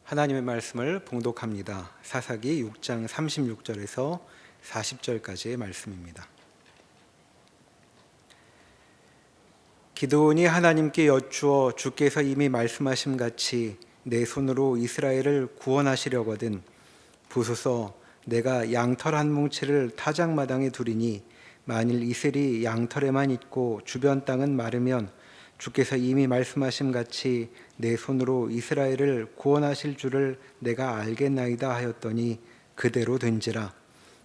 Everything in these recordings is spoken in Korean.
하나님의 말씀을 봉독합니다. 사사기 6장 36절에서 40절까지의 말씀입니다. 기드온이 하나님께 여쭈어 주께서 이미 말씀하신 같이 내 손으로 이스라엘을 구원하시려거든 보소서, 내가 양털 한 뭉치를 타작마당에 두리니 만일 이슬이 양털에만 있고 주변 땅은 마르면 주께서 이미 말씀하신 같이 내 손으로 이스라엘을 구원하실 줄을 내가 알겠나이다 하였더니 그대로 된지라.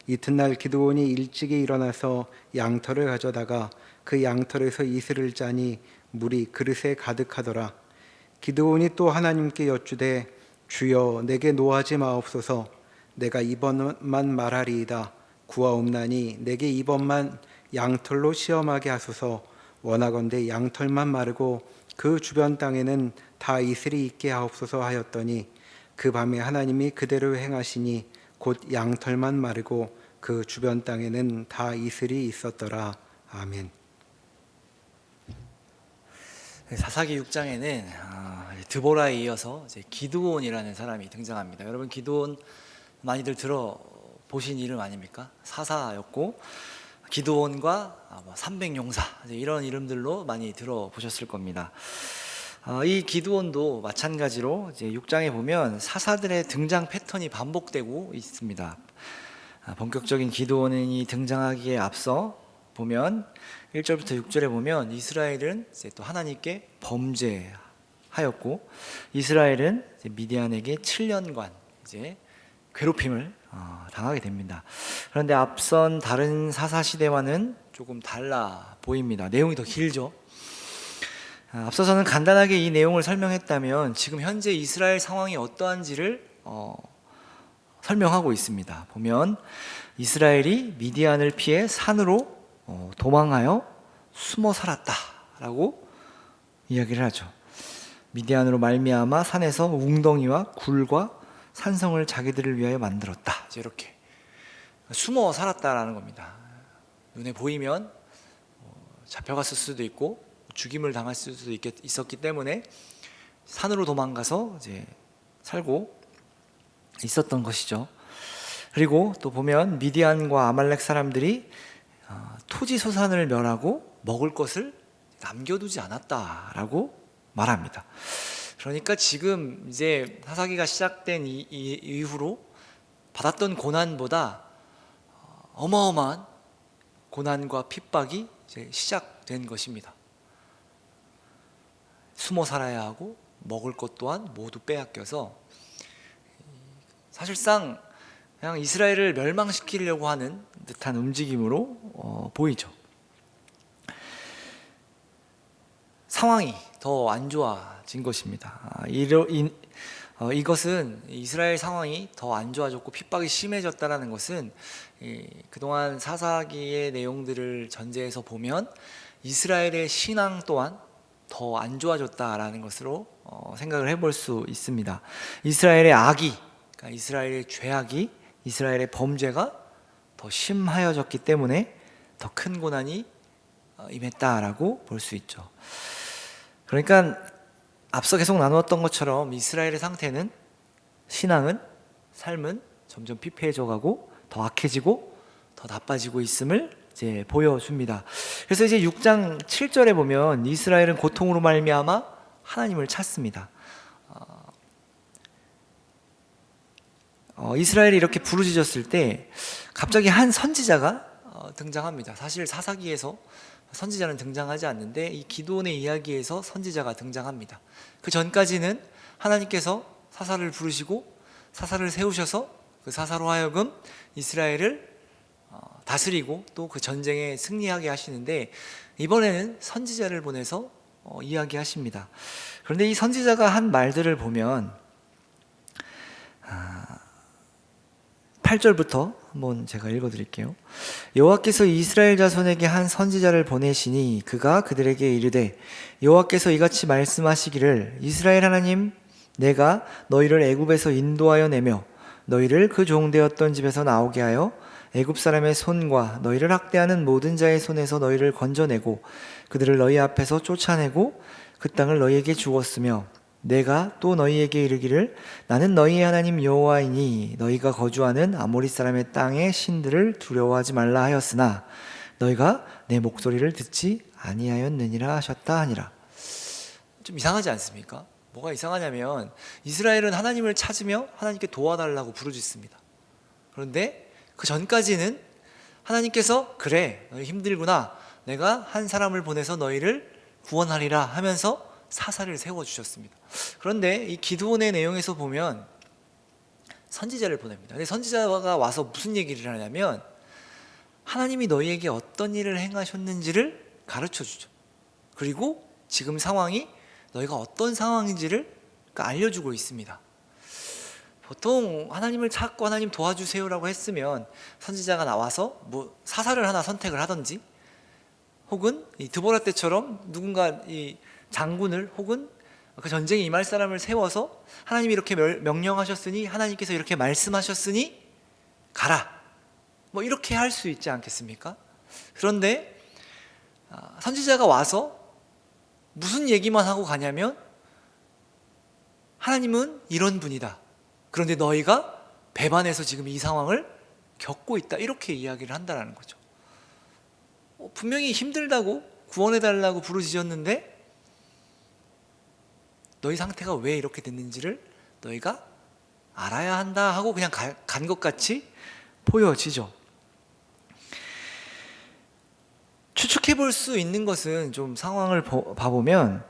이튿날 기드온이 일찍이 일어나서 양털을 가져다가 그 양털에서 이슬을 짜니 물이 그릇에 가득하더라. 기드온이 또 하나님께 여쭈되 주여 내게 노하지 마옵소서. 내가 이번만 말하리이다. 구하옵나니 내게 이번만 양털로 시험하게 하소서. 원하건대 양털만 마르고 그 주변 땅에는 다 이슬이 있게 하옵소서 하였더니 그 밤에 하나님이 그대로 행하시니 곧 양털만 마르고 그 주변 땅에는 다 이슬이 있었더라. 아멘. 사사기 6장에는 드보라에 이어서 이제 기드온이라는 사람이 등장합니다. 여러분, 기드온 많이들 들어보신 이름 아닙니까? 사사였고 기드온과 300용사 이런 이름들로 많이 들어보셨을 겁니다. 이 기드온도 마찬가지로 이제 6장에 보면 사사들의 등장 패턴이 반복되고 있습니다. 본격적인 기드온이 등장하기에 앞서 보면 1절부터 6절에 보면 이스라엘은 이제 또 하나님께 범죄하였고 이스라엘은 이제 미디안에게 7년간 이제 괴롭힘을 당하게 됩니다. 그런데 앞선 다른 사사 시대와는 조금 달라 보입니다. 내용이 더 길죠. 앞서서는 간단하게 이 내용을 설명했다면 지금 현재 이스라엘 상황이 어떠한지를 설명하고 있습니다. 보면 이스라엘이 미디안을 피해 산으로 도망하여 숨어 살았다라고 이야기를 하죠. 미디안으로 말미암아 산에서 웅덩이와 굴과 산성을 자기들을 위하여 만들었다. 이렇게 숨어 살았다라는 겁니다. 눈에 보이면 잡혀갔을 수도 있고 죽임을 당할 수도 있었기 때문에 산으로 도망가서 이제 살고 있었던 것이죠. 그리고 또 보면 미디안과 아말렉 사람들이 토지 소산을 멸하고 먹을 것을 남겨두지 않았다라고 말합니다. 그러니까 지금 이제 사사기가 시작된 이후로 받았던 고난보다 어마어마한 고난과 핍박이 이제 시작된 것입니다. 숨어 살아야 하고 먹을 것 또한 모두 빼앗겨서 사실상 그냥 이스라엘을 멸망시키려고 하는 듯한 움직임으로 보이죠. 상황이 더 안 좋아진 것입니다. 이것은 이스라엘 상황이 더 안 좋아졌고 핍박이 심해졌다는 것은 그동안 사사기의 내용들을 전제해서 보면 이스라엘의 신앙 또한 더 안 좋아졌다라는 것으로 생각을 해볼 수 있습니다. 이스라엘의 악이, 그러니까 이스라엘의 죄악이, 이스라엘의 범죄가 더 심하여졌기 때문에 더 큰 고난이 임했다라고 볼 수 있죠. 그러니까 앞서 계속 나누었던 것처럼 이스라엘의 상태는, 신앙은, 삶은 점점 피폐해져 가고 더 악해지고 더 나빠지고 있음을 이제 보여줍니다. 그래서 이제 6장 7절에 보면 이스라엘은 고통으로 말미암아 하나님을 찾습니다. 이스라엘이 이렇게 부르짖었을 때 갑자기 한 선지자가 등장합니다. 사실 사사기에서 선지자는 등장하지 않는데 이 기드온의 이야기에서 선지자가 등장합니다. 그 전까지는 하나님께서 사사를 부르시고 사사를 세우셔서 그 사사로 하여금 이스라엘을 다스리고 또 그 전쟁에 승리하게 하시는데 이번에는 선지자를 보내서 이야기하십니다. 그런데 이 선지자가 한 말들을 보면 8절부터 한번 제가 읽어드릴게요. 여호와께서 이스라엘 자손에게 한 선지자를 보내시니 그가 그들에게 이르되 여호와께서 이같이 말씀하시기를 이스라엘 하나님, 내가 너희를 애굽에서 인도하여 내며 너희를 그 종되었던 집에서 나오게 하여 애굽 사람의 손과 너희를 학대하는 모든 자의 손에서 너희를 건져내고 그들을 너희 앞에서 쫓아내고 그 땅을 너희에게 주었으며 내가 또 너희에게 이르기를 나는 너희의 하나님 여호와이니 너희가 거주하는 아모리 사람의 땅의 신들을 두려워하지 말라 하였으나 너희가 내 목소리를 듣지 아니하였느니라 하셨다 하니라. 좀 이상하지 않습니까? 뭐가 이상하냐면 이스라엘은 하나님을 찾으며 하나님께 도와달라고 부르짖습니다. 그런데 그 전까지는 하나님께서 그래 너희 힘들구나 내가 한 사람을 보내서 너희를 구원하리라 하면서 사사를 세워주셨습니다. 그런데 이 기드온의 내용에서 보면 선지자를 보냅니다. 근데 선지자가 와서 무슨 얘기를 하냐면 하나님이 너희에게 어떤 일을 행하셨는지를 가르쳐 주죠. 그리고 지금 상황이 너희가 어떤 상황인지를 알려주고 있습니다. 보통 하나님을 찾고 하나님 도와주세요라고 했으면 선지자가 나와서 뭐 사사를 하나 선택을 하든지 혹은 이 드보라 때처럼 누군가 이 장군을 혹은 그 전쟁에 임할 사람을 세워서 하나님이 이렇게 명령하셨으니 하나님께서 이렇게 말씀하셨으니 가라 뭐 이렇게 할 수 있지 않겠습니까? 그런데 선지자가 와서 무슨 얘기만 하고 가냐면 하나님은 이런 분이다. 그런데 너희가 배반해서 지금 이 상황을 겪고 있다. 이렇게 이야기를 한다는 거죠. 분명히 힘들다고 구원해달라고 부르짖었는데 너희 상태가 왜 이렇게 됐는지를 너희가 알아야 한다 하고 그냥 간 것 같이 보여지죠. 추측해 볼 수 있는 것은 좀 상황을 봐보면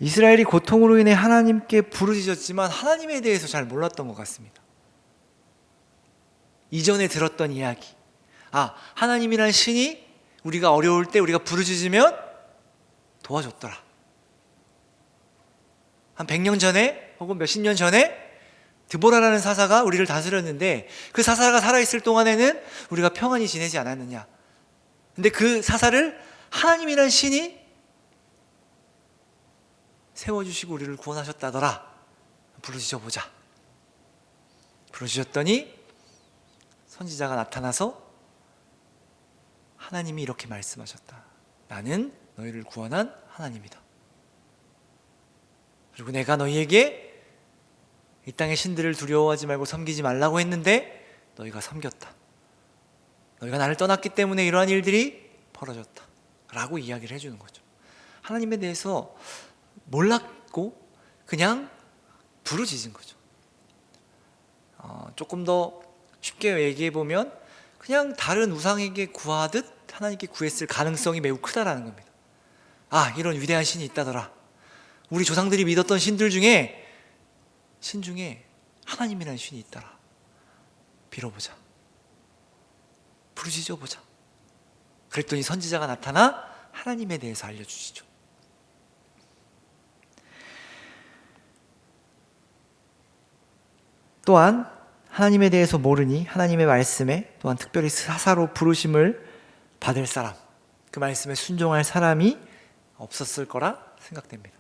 이스라엘이 고통으로 인해 하나님께 부르짖었지만 하나님에 대해서 잘 몰랐던 것 같습니다. 이전에 들었던 이야기, 하나님이란 신이 우리가 어려울 때 우리가 부르짖으면 도와줬더라. 한 100년 전에 혹은 몇십 년 전에 드보라라는 사사가 우리를 다스렸는데 그 사사가 살아있을 동안에는 우리가 평안히 지내지 않았느냐. 근데 그 사사를 하나님이란 신이 세워주시고 우리를 구원하셨다더라. 부르짖어보자. 부르짖었더니 선지자가 나타나서 하나님이 이렇게 말씀하셨다. 나는 너희를 구원한 하나님이다. 그리고 내가 너희에게 이 땅의 신들을 두려워하지 말고 섬기지 말라고 했는데 너희가 섬겼다. 너희가 나를 떠났기 때문에 이러한 일들이 벌어졌다 라고 이야기를 해주는 거죠. 하나님에 대해서 몰랐고 그냥 부르짖은 거죠. 조금 더 쉽게 얘기해보면 그냥 다른 우상에게 구하듯 하나님께 구했을 가능성이 매우 크다라는 겁니다. 이런 위대한 신이 있다더라. 우리 조상들이 믿었던 신 중에 하나님이라는 신이 있더라. 빌어보자. 부르짖어보자. 그랬더니 선지자가 나타나 하나님에 대해서 알려주시죠. 또한 하나님에 대해서 모르니 하나님의 말씀에 또한 특별히 사사로 부르심을 받을 사람, 그 말씀에 순종할 사람이 없었을 거라 생각됩니다.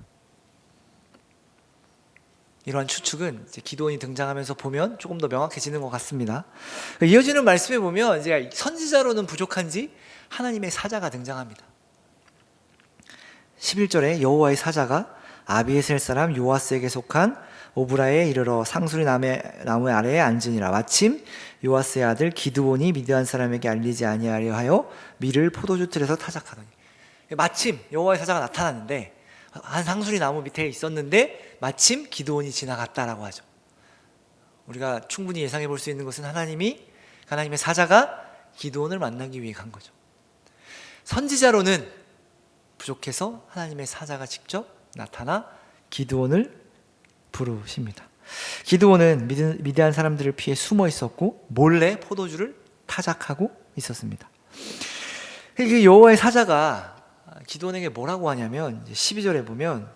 이러한 추측은 이제 기도원이 등장하면서 보면 조금 더 명확해지는 것 같습니다. 이어지는 말씀에 보면 이제 선지자로는 부족한지 하나님의 사자가 등장합니다. 11절에 여호와의 사자가 아비에셀 사람 요아스에게 속한 오브라에 이르러 상수리 나무 아래에 앉으니라. 마침 요아스의 아들 기드온이 미드안 사람에게 알리지 아니하려 하여 밀을 포도주 틀에서 타작하더니. 마침 여호와의 사자가 나타났는데 한 상수리 나무 밑에 있었는데 마침 기드온이 지나갔다라고 하죠. 우리가 충분히 예상해 볼 수 있는 것은 하나님의 사자가 기드온을 만나기 위해 간 거죠. 선지자로는 부족해서 하나님의 사자가 직접 나타나 기드온을 부르십니다. 기드온은 미디안 사람들을 피해 숨어 있었고 몰래 포도주를 타작하고 있었습니다. 그 여호와의 사자가 기드온에게 뭐라고 하냐면 12절에 보면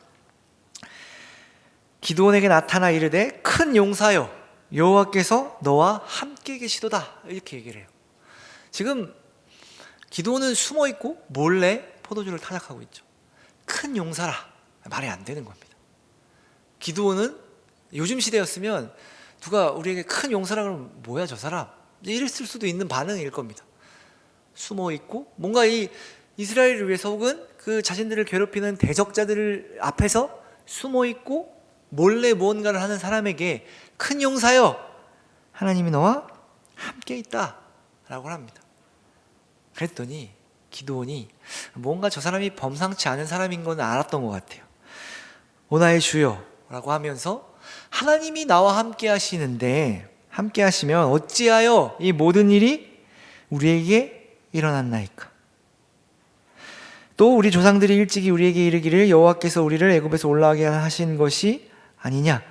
기드온에게 나타나 이르되 큰 용사여 여호와께서 너와 함께 계시도다 이렇게 얘기를 해요. 지금 기드온은 숨어 있고 몰래 포도주를 타작하고 있죠. 큰 용사라 말이 안 되는 겁니다. 기드온은 요즘 시대였으면 누가 우리에게 큰 용사라 그러면 뭐야 저 사람 이랬을 수도 있는 반응일 겁니다. 숨어 있고 뭔가 이 이스라엘을 위해서 혹은 그 자신들을 괴롭히는 대적자들 앞에서 숨어 있고 몰래 무언가를 하는 사람에게 큰 용사여, 하나님이 너와 함께 있다 라고 합니다. 그랬더니 기드온이 뭔가 저 사람이 범상치 않은 사람인 건 알았던 것 같아요. 오 나의 주여 라고 하면서 하나님이 나와 함께 하시는데, 함께 하시면 어찌하여 이 모든 일이 우리에게 일어났나이까. 또 우리 조상들이 일찍이 우리에게 이르기를 여호와께서 우리를 애굽에서 올라가게 하신 것이 아니냐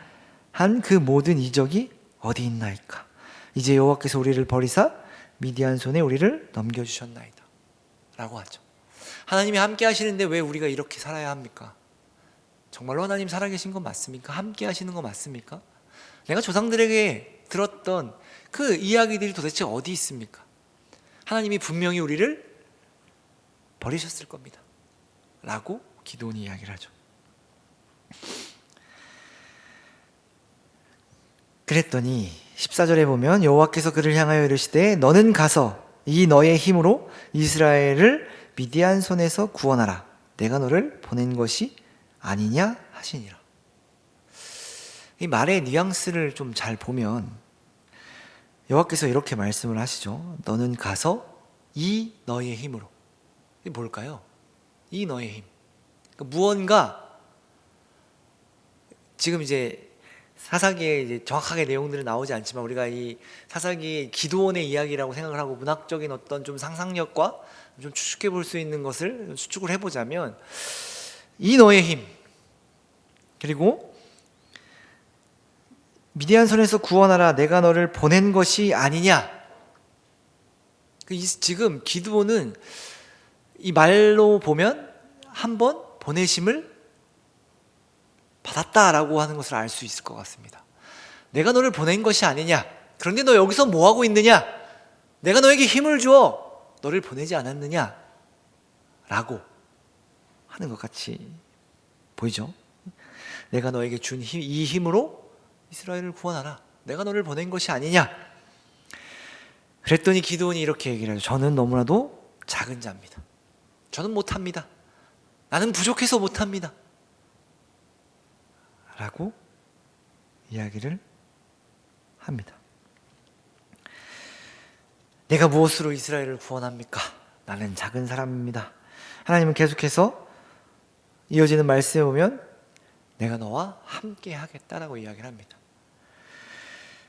한 그 모든 이적이 어디 있나이까. 이제 여호와께서 우리를 버리사 미디안 손에 우리를 넘겨주셨나이다 라고 하죠. 하나님이 함께 하시는데 왜 우리가 이렇게 살아야 합니까? 정말로 하나님 살아계신 건 맞습니까? 함께 하시는 거 맞습니까? 내가 조상들에게 들었던 그 이야기들이 도대체 어디 있습니까? 하나님이 분명히 우리를 버리셨을 겁니다 라고 기드온이 이야기를 하죠. 그랬더니 14절에 보면 여호와께서 그를 향하여 이르시되 너는 가서 이 너의 힘으로 이스라엘을 미디안 손에서 구원하라. 내가 너를 보낸 것이 아니냐 하시니라. 이 말의 뉘앙스를 좀 잘 보면 여호와께서 이렇게 말씀을 하시죠. 너는 가서 이 너의 힘으로. 이게 뭘까요? 이 너의 힘. 그러니까 무언가 지금 이제 사사기에 이제 정확하게 내용들은 나오지 않지만 우리가 이 사사기 기드온의 이야기라고 생각을 하고 문학적인 어떤 좀 상상력과 좀 추측해 볼 수 있는 것을 추측을 해보자면 이 너의 힘 그리고 미디안 손에서 구원하라 내가 너를 보낸 것이 아니냐. 지금 기드온은 이 말로 보면 한번 보내심을 받았다라고 하는 것을 알 수 있을 것 같습니다. 내가 너를 보낸 것이 아니냐. 그런데 너 여기서 뭐하고 있느냐. 내가 너에게 힘을 주어 너를 보내지 않았느냐 라고 하는 것 같이 보이죠. 내가 너에게 준 이 힘으로 이스라엘을 구원하라. 내가 너를 보낸 것이 아니냐. 그랬더니 기드온이 이렇게 얘기를 하죠. 저는 너무나도 작은 자입니다. 저는 못합니다. 나는 부족해서 못합니다 라고 이야기를 합니다. 내가 무엇으로 이스라엘을 구원합니까? 나는 작은 사람입니다. 하나님은 계속해서 이어지는 말씀에 보면 내가 너와 함께 하겠다라고 이야기를 합니다.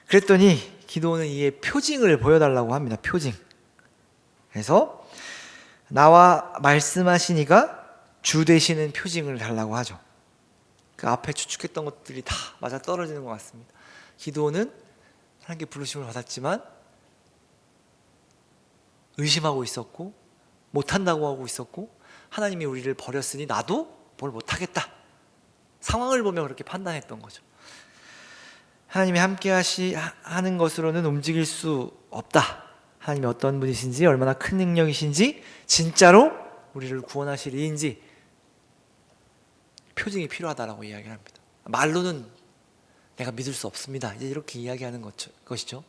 그랬더니 기드온은 이에 표징을 보여달라고 합니다. 표징. 그래서 나와 말씀하시니가 주 되시는 표징을 달라고 하죠. 그 앞에 추측했던 것들이 다 맞아 떨어지는 것 같습니다. 기드온은 하나님께 부르심을 받았지만 의심하고 있었고 못한다고 하고 있었고 하나님이 우리를 버렸으니 나도 뭘 못하겠다. 상황을 보며 그렇게 판단했던 거죠. 하나님이 함께 하는 것으로는 움직일 수 없다. 하나님이 어떤 분이신지 얼마나 큰 능력이신지 진짜로 우리를 구원하실 이인지 표징이 필요하다라고 이야기를 합니다. 말로는 내가 믿을 수 없습니다. 이제 이렇게 이야기하는 것이죠.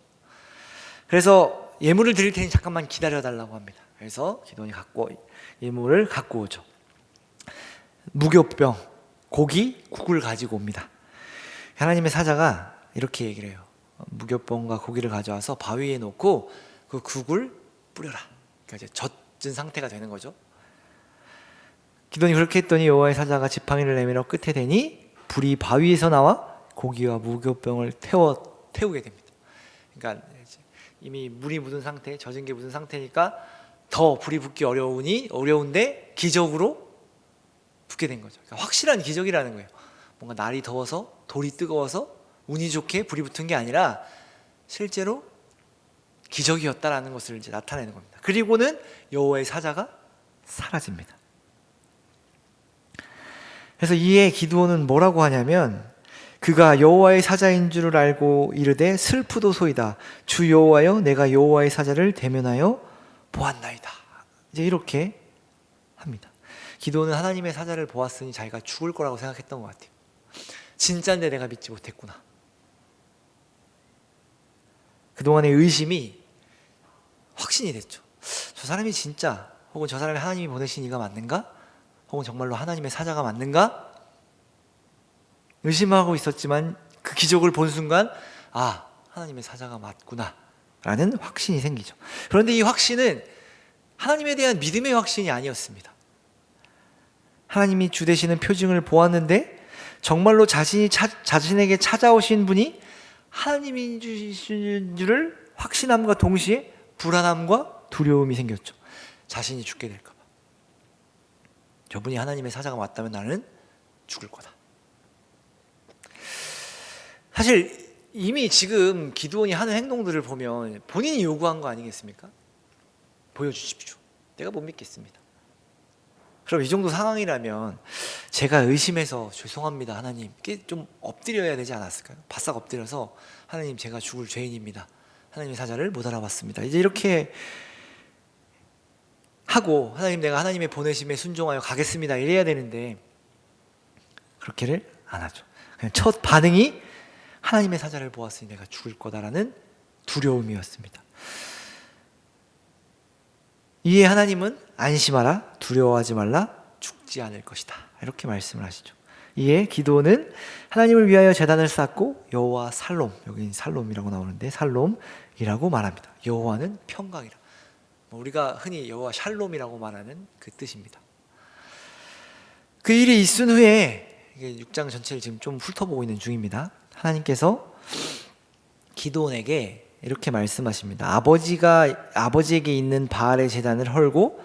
그래서 예물을 드릴 테니 잠깐만 기다려달라고 합니다. 그래서 기드온이 예물을 갖고 오죠. 무교병, 고기, 국을 가지고 옵니다. 하나님의 사자가 이렇게 얘기를 해요. 무교병과 고기를 가져와서 바위에 놓고 그 국을 뿌려라. 그러니까 이제 젖은 상태가 되는 거죠. 기드온이 그렇게 했더니 여호와의 사자가 지팡이를 내밀어 끝에 대니 불이 바위에서 나와 고기와 무교병을 태우게 됩니다. 그러니까 이미 물이 묻은 상태, 젖은 게 묻은 상태니까 더 불이 붙기 어려운데 기적으로 붙게 된 거죠. 그러니까 확실한 기적이라는 거예요. 뭔가 날이 더워서 돌이 뜨거워서 운이 좋게 불이 붙은 게 아니라 실제로 기적이었다라는 것을 이제 나타내는 겁니다. 그리고는 여호와의 사자가 사라집니다. 그래서 이에 기드온은 뭐라고 하냐면 그가 여호와의 사자인 줄을 알고 이르되 슬프도소이다. 주 여호와여 내가 여호와의 사자를 대면하여 보았나이다. 이제 이렇게 합니다. 기드온은 하나님의 사자를 보았으니 자기가 죽을 거라고 생각했던 것 같아요. 진짜인데 내가 믿지 못했구나. 그동안의 의심이 확신이 됐죠. 저 사람이 진짜 혹은 저 사람이 하나님이 보내신 이가 맞는가? 혹은 정말로 하나님의 사자가 맞는가? 의심하고 있었지만 그 기적을 본 순간 아, 하나님의 사자가 맞구나 라는 확신이 생기죠. 그런데 이 확신은 하나님에 대한 믿음의 확신이 아니었습니다. 하나님이 주 되시는 표징을 보았는데 정말로 자신에게 찾아오신 분이 하나님인 줄을 확신함과 동시에 불안함과 두려움이 생겼죠. 자신이 죽게 될까 봐. 저분이 하나님의 사자가 맞다면 나는 죽을 거다. 사실 이미 지금 기드온이 하는 행동들을 보면 본인이 요구한 거 아니겠습니까? 보여주십시오. 내가 못 믿겠습니다. 그럼 이 정도 상황이라면 제가 의심해서 죄송합니다 하나님, 이게 좀 엎드려야 되지 않았을까요? 바싹 엎드려서 하나님, 제가 죽을 죄인입니다. 하나님의 사자를 못 알아봤습니다. 이제 이렇게 하고 하나님, 내가 하나님의 보내심에 순종하여 가겠습니다 이래야 되는데 그렇게를 안 하죠. 그냥 첫 반응이 하나님의 사자를 보았으니 내가 죽을 거다라는 두려움이었습니다. 이에 하나님은 안심하라, 두려워하지 말라, 죽지 않을 것이다 이렇게 말씀을 하시죠. 이에 기드온은 하나님을 위하여 제단을 쌓고 여호와 살롬, 여기 살롬이라고 나오는데 살롬이라고 말합니다. 여호와는 평강이라. 우리가 흔히 여호와 샬롬이라고 말하는 그 뜻입니다. 그 일이 있은 후에 6장 전체를 지금 좀 훑어보고 있는 중입니다. 하나님께서 기드온에게 이렇게 말씀하십니다. 아버지에게 있는 바알의 제단을 헐고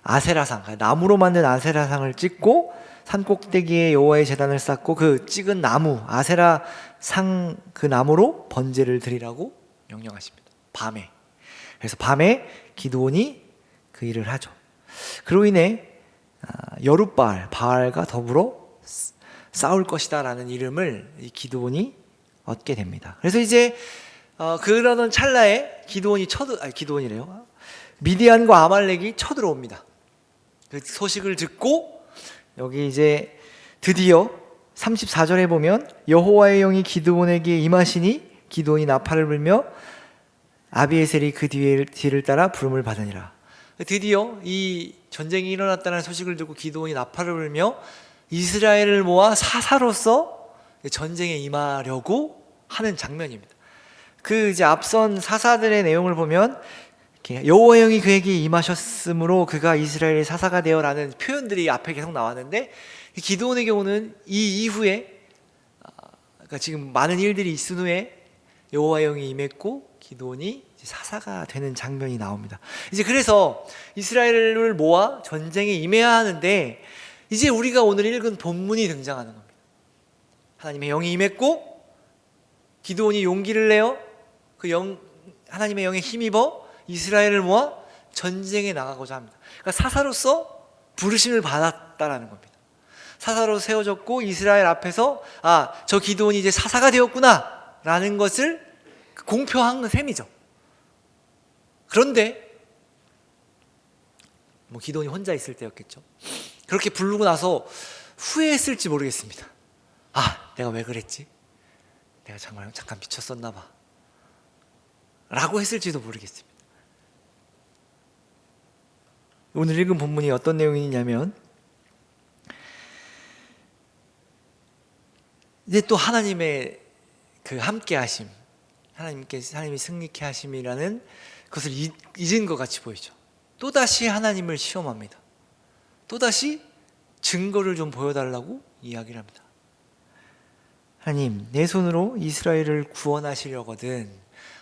아세라상, 나무로 만든 아세라상을 찍고 산 꼭대기에 여호와의 제단을 쌓고 그 찍은 나무 아세라상 그 나무로 번제를 드리라고 명령하십니다. 밤에. 그래서 밤에 기드온이 그 일을 하죠. 그로 인해 여룻바알, 바알과 더불어 싸울 것이다 라는 이름을 이 기드온이 얻게 됩니다. 그래서 이제 그러던 찰나에 기드온이래요. 미디안과 아말렉이 쳐들어옵니다. 그 소식을 듣고 여기 이제 드디어 34절에 보면 여호와의 영이 기드온에게 임하시니 기드온이 나팔을 불며 아비에셀이 그 뒤를 따라 부름을 받으니라. 드디어 이 전쟁이 일어났다는 소식을 듣고 기드온이 나팔을 불며 이스라엘을 모아 사사로서 전쟁에 임하려고 하는 장면입니다. 그 이제 앞선 사사들의 내용을 보면 여호와의 영이 그에게 임하셨으므로 그가 이스라엘의 사사가 되어라는 표현들이 앞에 계속 나왔는데 기드온의 경우는 이 이후에 그러니까 지금 많은 일들이 있은 후에 여호와의 영이 임했고 기드온이 사사가 되는 장면이 나옵니다. 이제 그래서 이스라엘을 모아 전쟁에 임해야 하는데 이제 우리가 오늘 읽은 본문이 등장하는 겁니다. 하나님의 영이 임했고 기드온이 용기를 내어 하나님의 영에 힘입어 이스라엘을 모아 전쟁에 나가고자 합니다. 그러니까 사사로서 부르심을 받았다라는 겁니다. 사사로 세워졌고 이스라엘 앞에서 저 기드온이 이제 사사가 되었구나 라는 것을 공표한 셈이죠. 그런데 기드온이 혼자 있을 때였겠죠. 그렇게 부르고 나서 후회했을지 모르겠습니다. 내가 왜 그랬지? 내가 정말 잠깐 미쳤었나 봐 라고 했을지도 모르겠습니다. 오늘 읽은 본문이 어떤 내용이냐면 이제 또 하나님의 그 함께 하심, 하나님이 승리케 하심이라는 그것을 잊은 것 같이 보이죠. 또다시 하나님을 시험합니다. 또다시 증거를 좀 보여달라고 이야기를 합니다. 하나님, 내 손으로 이스라엘을 구원하시려거든,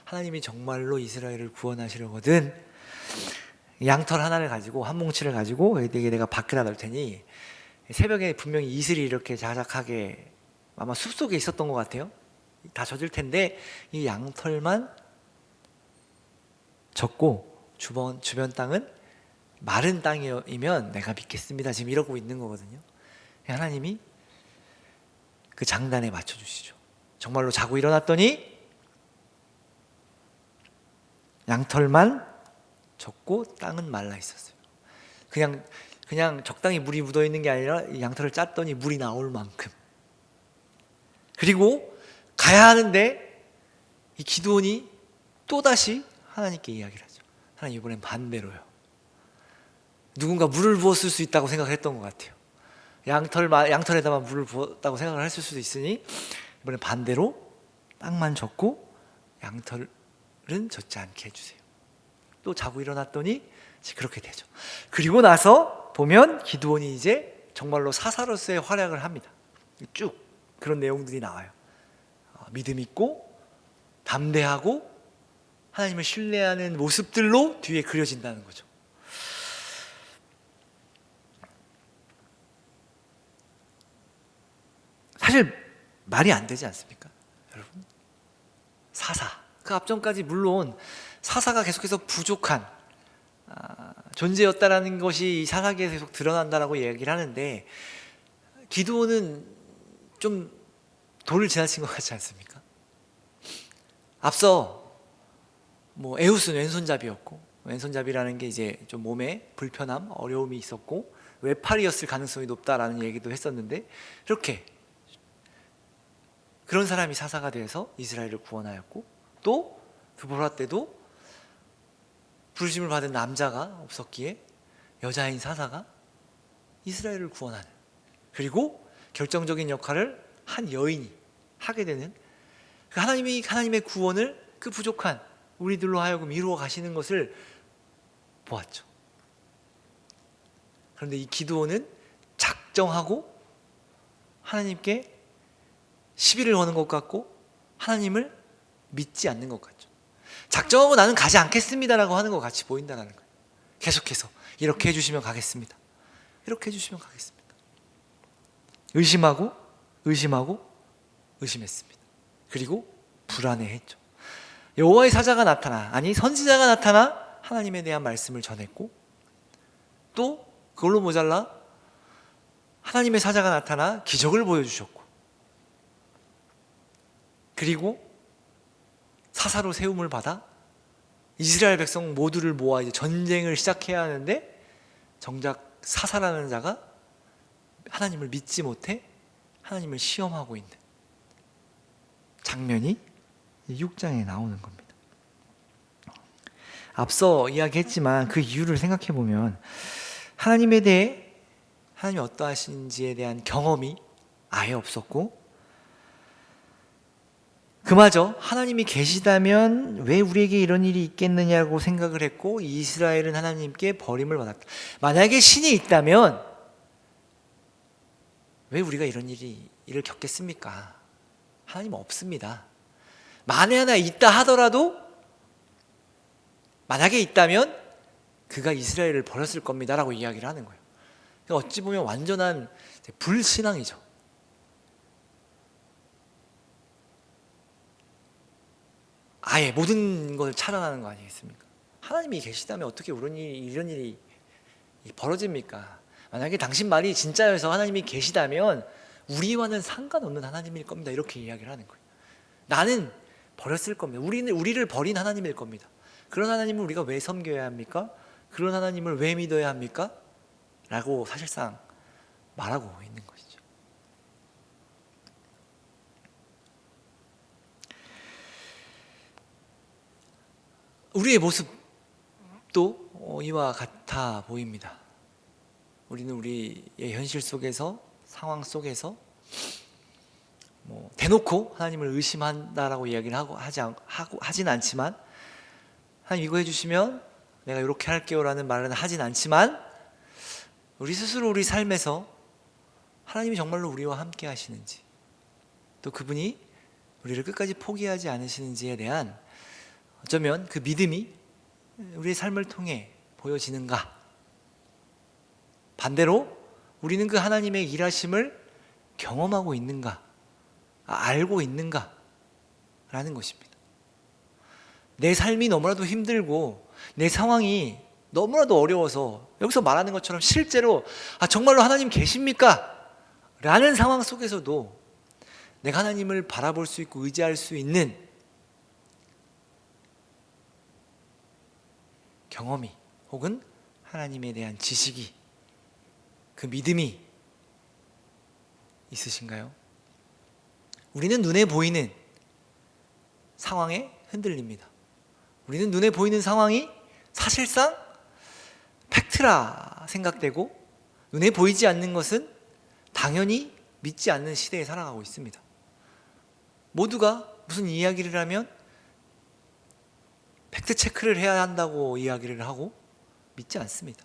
하나님이 정말로 이스라엘을 구원하시려거든 양털 하나를 가지고, 한 뭉치를 가지고 내가 밖에다 놓을 테니, 새벽에 분명히 이슬이 이렇게 자작하게 아마 숲속에 있었던 것 같아요. 다 젖을 텐데 이 양털만 젖고 주변 땅은 마른 땅이면 내가 믿겠습니다. 지금 이러고 있는 거거든요. 하나님이 그 장단에 맞춰주시죠. 정말로 자고 일어났더니 양털만 젖고 땅은 말라 있었어요. 그냥 적당히 물이 묻어 있는 게 아니라 이 양털을 짰더니 물이 나올 만큼. 그리고 가야 하는데 이 기드온이 또다시 하나님께 이야기를 하죠. 하나님, 이번엔 반대로요. 누군가 물을 부었을 수 있다고 생각했던 것 같아요. 양털에다만 물을 부었다고 생각을 했을 수도 있으니 이번에 반대로 땅만 젓고 양털은 젓지 않게 해주세요. 또 자고 일어났더니 그렇게 되죠. 그리고 나서 보면 기드온이 이제 정말로 사사로서의 활약을 합니다. 쭉 그런 내용들이 나와요. 믿음 있고 담대하고 하나님을 신뢰하는 모습들로 뒤에 그려진다는 거죠. 사실 말이 안 되지 않습니까, 여러분? 사사, 그 앞전까지 물론 사사가 계속해서 부족한 존재였다라는 것이 이 사사기에서 계속 드러난다라고 얘기를 하는데, 기드온은 좀 도를 지나친 것 같지 않습니까? 앞서 에훗은 왼손잡이였고, 왼손잡이라는 게 이제 좀 몸에 불편함, 어려움이 있었고 외팔이었을 가능성이 높다라는 얘기도 했었는데, 이렇게 그런 사람이 사사가 되어서 이스라엘을 구원하였고, 또 드보라 때도 부르심을 받은 남자가 없었기에 여자인 사사가 이스라엘을 구원하는, 그리고 결정적인 역할을 한 여인이 하게 되는, 그 하나님의 구원을 그 부족한 우리들로 하여금 이루어 가시는 것을 보았죠. 그런데 이 기드온은 작정하고 하나님께 시비를 거는 것 같고 하나님을 믿지 않는 것 같죠. 작정하고 나는 가지 않겠습니다라고 하는 것 같이 보인다는 거예요. 계속해서 이렇게 해주시면 가겠습니다, 이렇게 해주시면 가겠습니다. 의심하고 의심했습니다. 그리고 불안해했죠. 여호와의 사자가 나타나, 아니 선지자가 나타나 하나님에 대한 말씀을 전했고, 또 그걸로 모자라 하나님의 사자가 나타나 기적을 보여주셨고, 그리고 사사로 세움을 받아 이스라엘 백성 모두를 모아 이제 전쟁을 시작해야 하는데, 정작 사사라는 자가 하나님을 믿지 못해 하나님을 시험하고 있는 장면이 6장에 나오는 겁니다. 앞서 이야기했지만 그 이유를 생각해 보면, 하나님에 대해, 하나님이 어떠하신지에 대한 경험이 아예 없었고, 그마저 하나님이 계시다면 왜 우리에게 이런 일이 있겠느냐고 생각을 했고, 이스라엘은 하나님께 버림을 받았다. 만약에 신이 있다면 왜 우리가 이런 일을 겪겠습니까? 하나님 없습니다. 만에 하나 있다 하더라도, 만약에 있다면 그가 이스라엘을 버렸을 겁니다 라고 이야기를 하는 거예요. 그러니까 어찌 보면 완전한 불신앙이죠. 아예 모든 걸 차단하는 거 아니겠습니까? 하나님이 계시다면 어떻게 이런 일이 벌어집니까? 만약에 당신 말이 진짜여서 하나님이 계시다면 우리와는 상관없는 하나님일 겁니다, 이렇게 이야기를 하는 거예요. 나는 버렸을 겁니다. 우리를 버린 하나님일 겁니다. 그런 하나님을 우리가 왜 섬겨야 합니까? 그런 하나님을 왜 믿어야 합니까? 라고 사실상 말하고 있는 것이죠. 우리의 모습도 이와 같아 보입니다. 우리는 우리의 현실 속에서, 상황 속에서 대놓고 하나님을 의심한다라고 이야기를 하진 않지만, 하나님 이거 해주시면 내가 이렇게 할게요라는 말은 하진 않지만, 우리 스스로 우리 삶에서 하나님이 정말로 우리와 함께 하시는지, 또 그분이 우리를 끝까지 포기하지 않으시는지에 대한 어쩌면 그 믿음이 우리의 삶을 통해 보여지는가, 반대로 우리는 그 하나님의 일하심을 경험하고 있는가, 알고 있는가 라는 것입니다. 내 삶이 너무나도 힘들고 내 상황이 너무나도 어려워서, 여기서 말하는 것처럼 실제로 정말로 하나님 계십니까? 라는 상황 속에서도 내가 하나님을 바라볼 수 있고 의지할 수 있는 경험이, 혹은 하나님에 대한 지식이, 그 믿음이 있으신가요? 우리는 눈에 보이는 상황에 흔들립니다. 우리는 눈에 보이는 상황이 사실상 팩트라 생각되고, 눈에 보이지 않는 것은 당연히 믿지 않는 시대에 살아가고 있습니다. 모두가 무슨 이야기를 하면 팩트 체크를 해야 한다고 이야기를 하고 믿지 않습니다.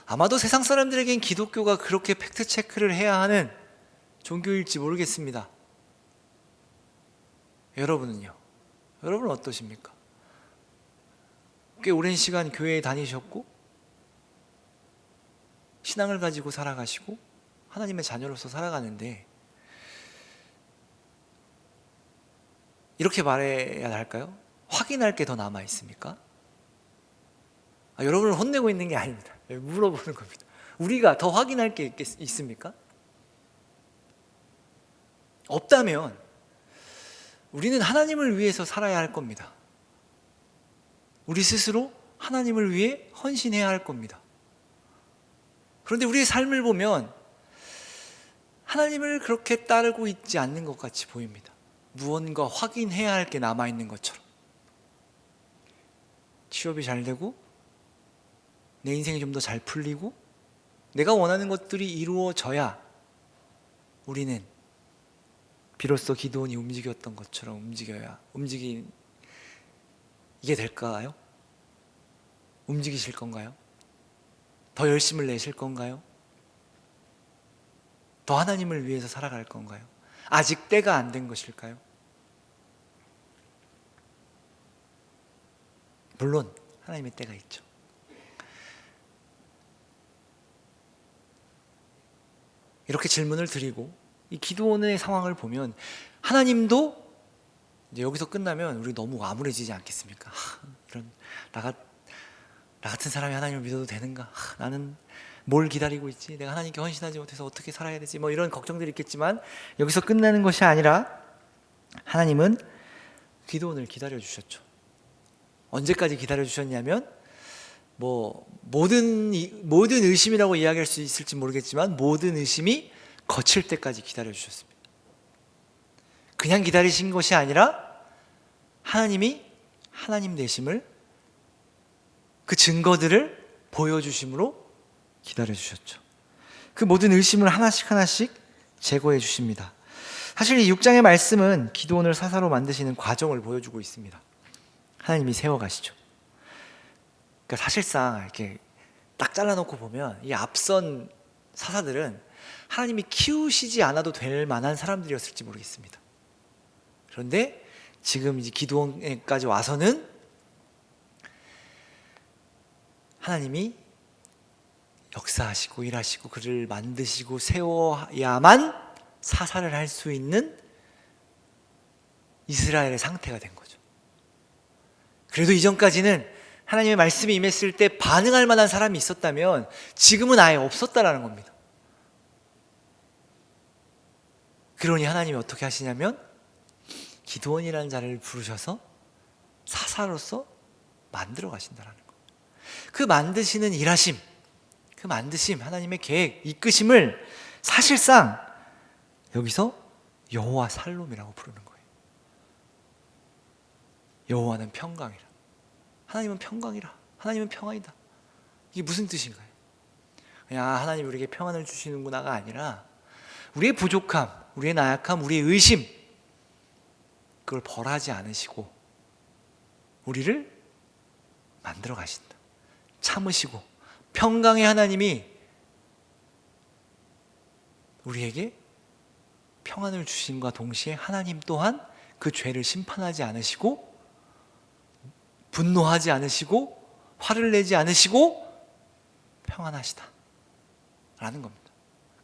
아마도 세상 사람들에겐 기독교가 그렇게 팩트 체크를 해야 하는 종교일지 모르겠습니다. 여러분은요? 여러분은 어떠십니까? 꽤 오랜 시간 교회에 다니셨고 신앙을 가지고 살아가시고 하나님의 자녀로서 살아가는데 이렇게 말해야 할까요? 확인할 게 더 남아 있습니까? 여러분을 혼내고 있는 게 아닙니다. 물어보는 겁니다. 우리가 더 확인할 게 있습니까? 없다면 우리는 하나님을 위해서 살아야 할 겁니다. 우리 스스로 하나님을 위해 헌신해야 할 겁니다. 그런데 우리의 삶을 보면 하나님을 그렇게 따르고 있지 않는 것 같이 보입니다. 무언가 확인해야 할 게 남아있는 것처럼. 취업이 잘 되고 내 인생이 좀 더 잘 풀리고 내가 원하는 것들이 이루어져야 우리는 비로소 기도원이 움직였던 것처럼 움직이게 될까요? 움직이실 건가요? 더 열심을 내실 건가요? 더 하나님을 위해서 살아갈 건가요? 아직 때가 안 된 것일까요? 물론 하나님의 때가 있죠. 이렇게 질문을 드리고 이 기도원의 상황을 보면 하나님도 이제 여기서 끝나면 우리 너무 암울해지지 않겠습니까? 이런 나 같은 사람이 하나님을 믿어도 되는가? 나는 뭘 기다리고 있지? 내가 하나님께 헌신하지 못해서 어떻게 살아야 되지? 뭐 이런 걱정들이 있겠지만 여기서 끝나는 것이 아니라 하나님은 기도원을 기다려 주셨죠. 언제까지 기다려 주셨냐면 모든 의심이라고 이야기할 수 있을지 모르겠지만 모든 의심이 거칠 때까지 기다려 주셨습니다. 그냥 기다리신 것이 아니라 하나님이 하나님 되심을 그 증거들을 보여주심으로 기다려 주셨죠. 그 모든 의심을 하나씩 제거해 주십니다. 사실 이 6장의 말씀은 기도원을 사사로 만드시는 과정을 보여주고 있습니다. 하나님이 세워가시죠. 그러니까 사실상 이렇게 딱 잘라놓고 보면 이 앞선 사사들은 하나님이 키우시지 않아도 될 만한 사람들이었을지 모르겠습니다. 그런데 지금 이제 기도원까지 와서는 하나님이 역사하시고 일하시고 그를 만드시고 세워야만 사사를 할 수 있는 이스라엘의 상태가 된 거죠. 그래도 이전까지는 하나님의 말씀이 임했을 때 반응할 만한 사람이 있었다면 지금은 아예 없었다라는 겁니다. 그러니 하나님이 어떻게 하시냐면 기드온이라는 자를 부르셔서 사사로서 만들어 가신다라는 거예요. 그 만드시는 일하심, 그 만드심, 하나님의 계획, 이끄심을 사실상 여기서 여호와 살롬이라고 부르는 거예요. 여호와는 평강이라, 하나님은 평강이라, 하나님은 평안이다. 이게 무슨 뜻인가요? 그냥 하나님 우리에게 평안을 주시는구나가 아니라 우리의 부족함, 우리의 나약함, 우리의 의심, 그걸 벌하지 않으시고 우리를 만들어 가신다. 참으시고 평강의 하나님이 우리에게 평안을 주심과 동시에 하나님 또한 그 죄를 심판하지 않으시고 분노하지 않으시고 화를 내지 않으시고 평안하시다 라는 겁니다.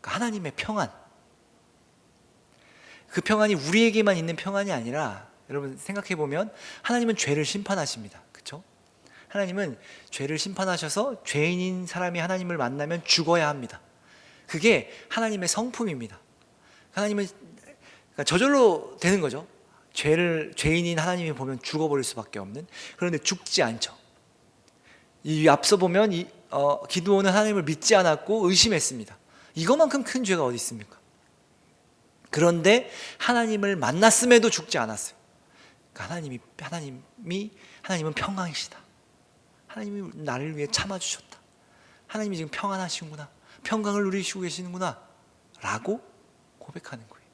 그러니까 하나님의 평안, 그 평안이 우리에게만 있는 평안이 아니라 여러분 생각해 보면 하나님은 죄를 심판하십니다. 그렇죠? 하나님은 죄를 심판하셔서 죄인인 사람이 하나님을 만나면 죽어야 합니다. 그게 하나님의 성품입니다. 하나님은 그러니까 저절로 되는 거죠. 죄인인 하나님이 보면 죽어버릴 수밖에 없는. 그런데 죽지 않죠. 이 앞서 보면 기드온은 하나님을 믿지 않았고 의심했습니다. 이것만큼 큰 죄가 어디 있습니까? 그런데 하나님을 만났음에도 죽지 않았어요. 그러니까 하나님은 평강이시다. 하나님이 나를 위해 참아주셨다. 하나님이 지금 평안하시구나, 평강을 누리시고 계시는구나 라고 고백하는 거예요.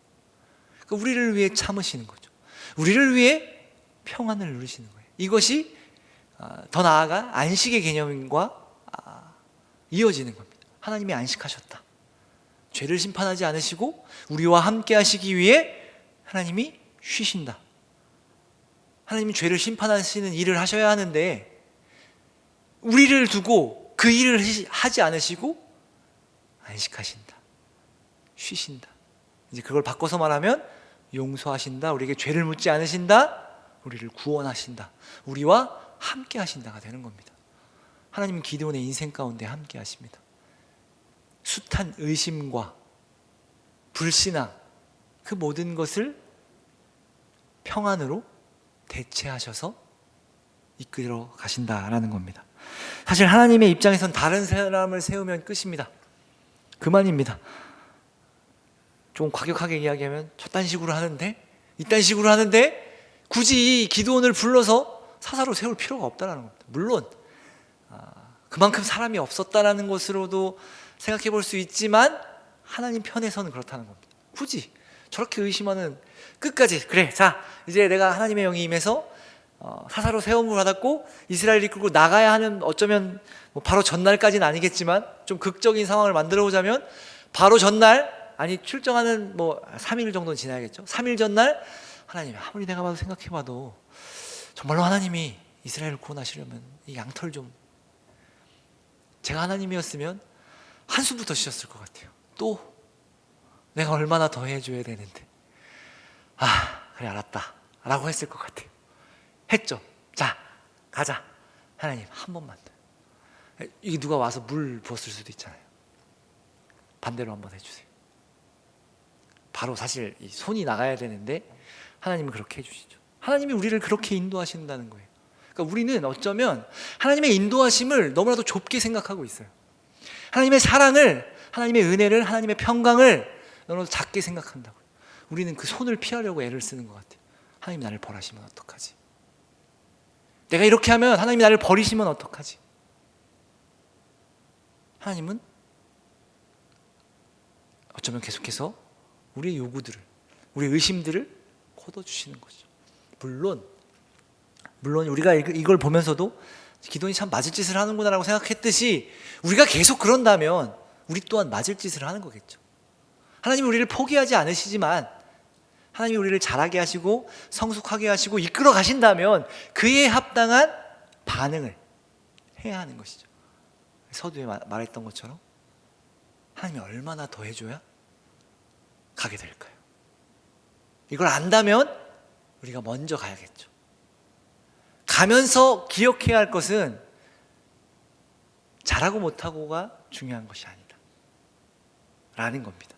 그러니까 우리를 위해 참으시는 거죠. 우리를 위해 평안을 누리시는 거예요. 이것이 더 나아가 안식의 개념과 이어지는 겁니다. 하나님이 안식하셨다. 죄를 심판하지 않으시고 우리와 함께 하시기 위해 하나님이 쉬신다. 하나님이 죄를 심판하시는 일을 하셔야 하는데 우리를 두고 그 일을 하지 않으시고 안식하신다. 쉬신다. 이제 그걸 바꿔서 말하면 용서하신다. 우리에게 죄를 묻지 않으신다. 우리를 구원하신다. 우리와 함께 하신다가 되는 겁니다. 하나님은 기드온의 인생 가운데 함께 하십니다. 숱한 의심과 불신앙 그 모든 것을 평안으로 대체하셔서 이끌어 가신다라는 겁니다. 사실 하나님의 입장에선 다른 사람을 세우면 끝입니다. 그만입니다. 좀 과격하게 이야기하면 저딴 식으로 하는데 이딴 식으로 하는데 굳이 기드온을 불러서 사사로 세울 필요가 없다는 겁니다. 물론 그만큼 사람이 없었다라는 것으로도 생각해 볼 수 있지만 하나님 편에서는 그렇다는 겁니다. 굳이 저렇게 의심하는 끝까지 그래 자 이제 내가 하나님의 영이 임해서 사사로 세움을 받았고 이스라엘을 이끌고 나가야 하는 어쩌면 뭐 바로 전날까지는 아니겠지만 좀 극적인 상황을 만들어 보자면 바로 전날 아니 출정하는 뭐 3일 정도는 지나야겠죠. 3일 전날 하나님 아무리 내가 봐도 생각해 봐도 정말로 하나님이 이스라엘을 구원하시려면 이 양털 좀 제가 하나님이었으면 한숨부터 더 쉬었을 것 같아요. 또 내가 얼마나 더 해줘야 되는데 그래 알았다 라고 했을 것 같아요. 했죠. 자 가자 하나님 한 번만 더. 이게 누가 와서 물 부었을 수도 있잖아요. 반대로 한번 해주세요. 바로 사실 이 손이 나가야 되는데 하나님은 그렇게 해주시죠. 하나님이 우리를 그렇게 인도하신다는 거예요. 그러니까 우리는 어쩌면 하나님의 인도하심을 너무나도 좁게 생각하고 있어요. 하나님의 사랑을, 하나님의 은혜를, 하나님의 평강을 너무나도 작게 생각한다고요. 우리는 그 손을 피하려고 애를 쓰는 것 같아요. 하나님이 나를 벌하시면 어떡하지? 내가 이렇게 하면 하나님이 나를 버리시면 어떡하지? 하나님은 어쩌면 계속해서 우리의 요구들을, 우리의 의심들을 걷어주시는 거죠. 물론 우리가 이걸 보면서도 기도니 참 맞을 짓을 하는구나라고 생각했듯이 우리가 계속 그런다면 우리 또한 맞을 짓을 하는 거겠죠. 하나님이 우리를 포기하지 않으시지만 하나님이 우리를 자라게 하시고 성숙하게 하시고 이끌어 가신다면 그에 합당한 반응을 해야 하는 것이죠. 서두에 말했던 것처럼 하나님이 얼마나 더 해줘야 가게 될까요? 이걸 안다면 우리가 먼저 가야겠죠. 가면서 기억해야 할 것은 잘하고 못하고가 중요한 것이 아니다 라는 겁니다.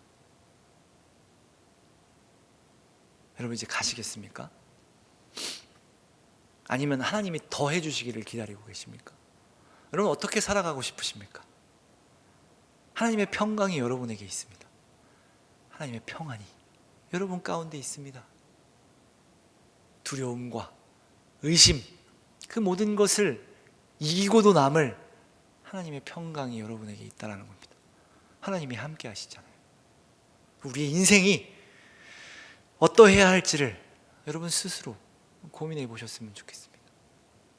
여러분 이제 가시겠습니까? 아니면 하나님이 더 해주시기를 기다리고 계십니까? 여러분 어떻게 살아가고 싶으십니까? 하나님의 평강이 여러분에게 있습니다. 하나님의 평안이 여러분 가운데 있습니다. 두려움과 의심 그 모든 것을 이기고도 남을 하나님의 평강이 여러분에게 있다는 겁니다. 하나님이 함께 하시잖아요. 우리의 인생이 어떠해야 할지를 여러분 스스로 고민해 보셨으면 좋겠습니다.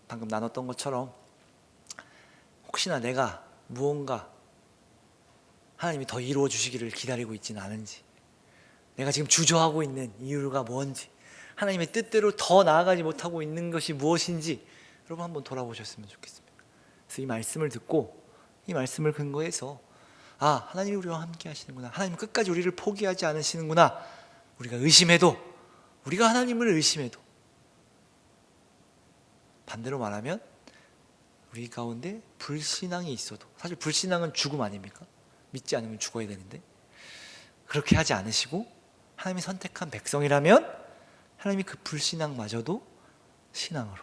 방금 나눴던 것처럼 혹시나 내가 무언가 하나님이 더 이루어 주시기를 기다리고 있지는 않은지, 내가 지금 주저하고 있는 이유가 뭔지, 하나님의 뜻대로 더 나아가지 못하고 있는 것이 무엇인지 여러분 한번 돌아보셨으면 좋겠습니다. 그래서 이 말씀을 듣고 이 말씀을 근거해서 하나님이 우리와 함께 하시는구나, 하나님은 끝까지 우리를 포기하지 않으시는구나, 우리가 의심해도, 우리가 하나님을 의심해도, 반대로 말하면 우리 가운데 불신앙이 있어도, 사실 불신앙은 죽음 아닙니까? 믿지 않으면 죽어야 되는데 그렇게 하지 않으시고 하나님이 선택한 백성이라면 하나님이 그 불신앙마저도 신앙으로,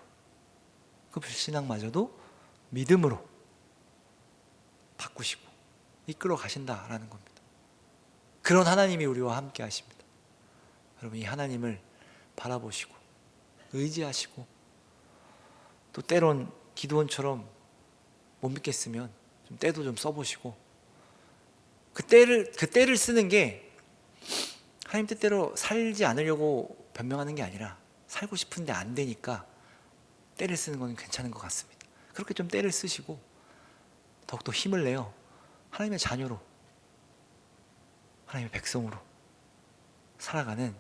그 불신앙마저도 믿음으로 바꾸시고 이끌어 가신다라는 겁니다. 그런 하나님이 우리와 함께 하십니다. 여러분 이 하나님을 바라보시고 의지하시고, 또 때론 기드온처럼 못 믿겠으면 좀 때도 좀 써보시고 그 때를 쓰는 게 하나님 뜻대로 살지 않으려고 변명하는 게 아니라 살고 싶은데 안 되니까 때를 쓰는 건 괜찮은 것 같습니다. 그렇게 좀 때를 쓰시고 더욱더 힘을 내어 하나님의 자녀로, 하나님의 백성으로 살아가는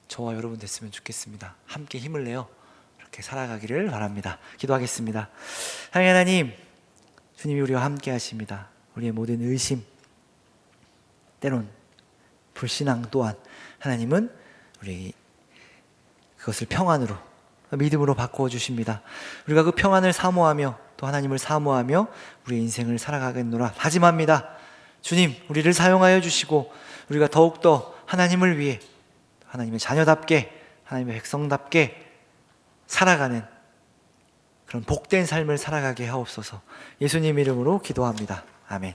저와 여러분 됐으면 좋겠습니다. 함께 힘을 내어 이렇게 살아가기를 바랍니다. 기도하겠습니다. 하나님, 주님이 우리와 함께 하십니다. 우리의 모든 의심, 때론 불신앙 또한 하나님은 우리 그것을 평안으로, 믿음으로 바꾸어 주십니다. 우리가 그 평안을 사모하며 또 하나님을 사모하며 우리의 인생을 살아가겠노라 다짐합니다. 주님, 우리를 사용하여 주시고 우리가 더욱더 하나님을 위해 하나님의 자녀답게, 하나님의 백성답게 살아가는 그런 복된 삶을 살아가게 하옵소서. 예수님 이름으로 기도합니다. 아멘.